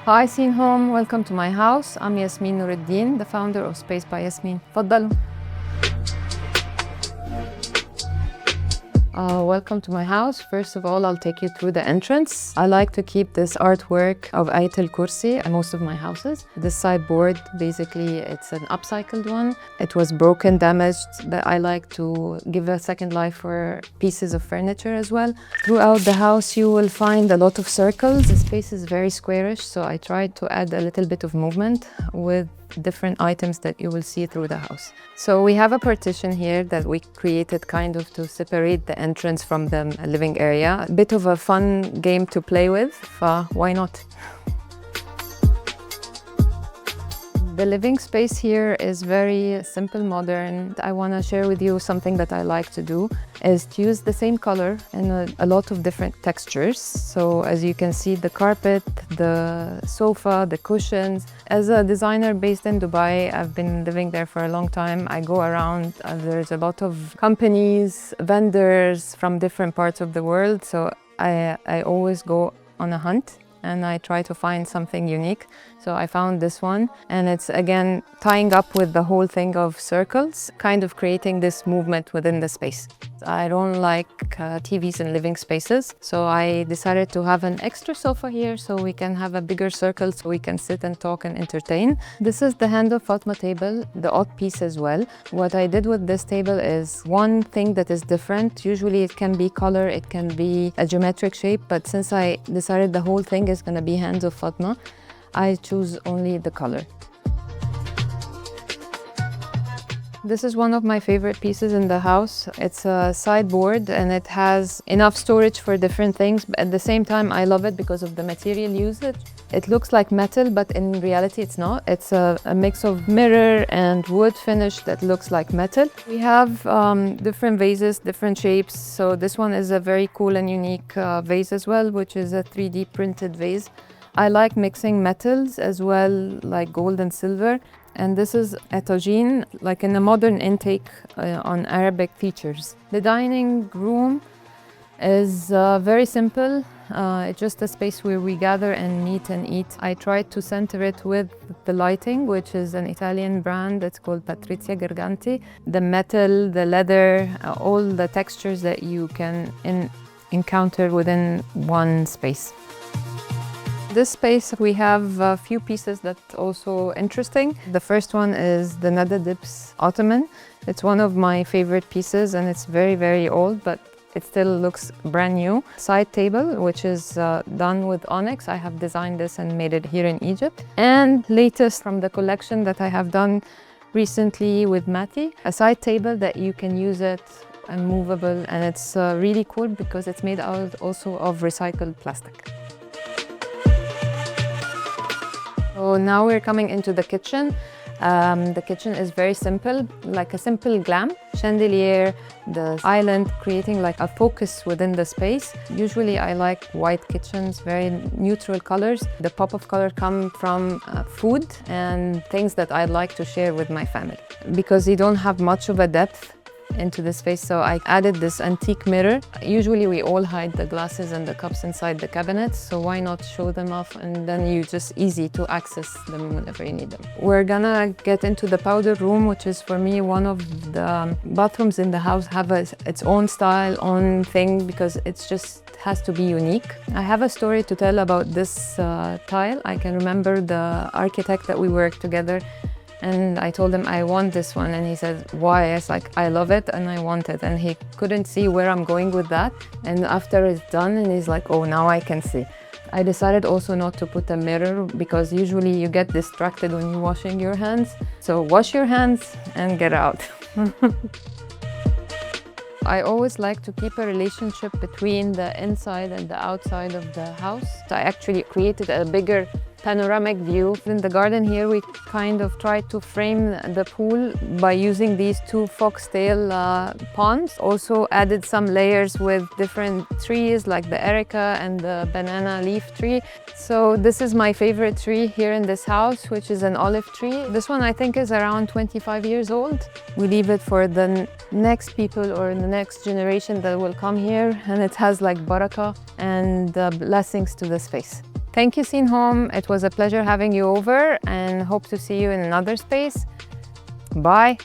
Hi SceneHome, welcome to my house. I'm Yasmin Noureldin, the founder of Space by Yasmin. تفضلوا. Welcome to my house. First of all, I'll take you through the entrance. I like to keep this artwork of Ayat al-Kursi in most of my houses. This sideboard, basically, it's an upcycled one. It was broken, damaged, but I like to give a second life for pieces of furniture as well. Throughout the house, you will find a lot of circles. The space is very squarish, so I tried to add a little bit of movement with different items that you will see through the house. So we have a partition here that we created kind of to separate the entrance from the living area. A bit of a fun game to play with, why not? The living space here is very simple, modern. I want to share with you something that I like to do is to use the same color in a lot of different textures. So as you can see, the carpet, the sofa, the cushions. As a designer based in Dubai, I've been living there for a long time. I go around, there's a lot of companies, vendors from different parts of the world. So I always go on a hunt and I try to find something unique. So I found this one, and it's again tying up with the whole thing of circles, kind of creating this movement within the space. I don't like TVs in living spaces, so I decided to have an extra sofa here so we can have a bigger circle so we can sit and talk and entertain. This is the Hand of Fatma table, the odd piece as well. What I did with this table is one thing that is different. Usually it can be color, it can be a geometric shape, but since I decided the whole thing is going to be Hands of Fatma, I choose only the color. This is one of my favorite pieces in the house. It's a sideboard and it has enough storage for different things, but at the same time I love it because of the material usage. It looks like metal, but in reality it's not. It's a mix of mirror and wood finish that looks like metal. We have different vases, different shapes. So this one is a very cool and unique vase as well, which is a 3D printed vase. I like mixing metals as well, like gold and silver. And this is a tagine, like in a modern intake on Arabic features. The dining room is very simple. It's just a space where we gather and meet and eat. I tried to center it with the lighting, which is an Italian brand. It's called Patrizia Garganti. The metal, the leather, all the textures that you can encounter within one space. This space, we have a few pieces that are also interesting. The first one is the Nada Dips Ottoman. It's one of my favorite pieces and it's very, very old, but it still looks brand new. Side table, which is done with onyx. I have designed this and made it here in Egypt. And latest from the collection that I have done recently with Mati, a side table that you can use it and movable, and it's really cool because it's made out also of recycled plastic. So now we're coming into the kitchen. The kitchen is very simple, like a simple glam. Chandelier, the island, creating like a focus within the space. Usually I like white kitchens, very neutral colors. The pop of color come from food and things that I like to share with my family. Because you don't have much of a depth into the space, so I added this antique mirror. Usually we all hide the glasses and the cups inside the cabinets, so why not show them off, and then you just easy to access them whenever you need them. We're gonna get into the powder room, which is for me one of the bathrooms in the house have its own style, own thing, because it's just has to be unique. I have a story to tell about this tile. I can remember the architect that we worked together, and I told him I want this one, and he said, why? I was like, I love it and I want it, and he couldn't see where I'm going with that. And after it's done, and he's like, oh, now I can see. I decided also not to put a mirror because usually you get distracted when you're washing your hands. So wash your hands and get out. I always like to keep a relationship between the inside and the outside of the house. I actually created a bigger panoramic view. In the garden here, we kind of tried to frame the pool by using these two foxtail ponds. Also added some layers with different trees like the erica and the banana leaf tree. So this is my favorite tree here in this house, which is an olive tree. This one I think is around 25 years old. We leave it for the next people or the next generation that will come here, and it has like barakah and blessings to the space. Thank you, SceneHome. It was a pleasure having you over and hope to see you in another space. Bye.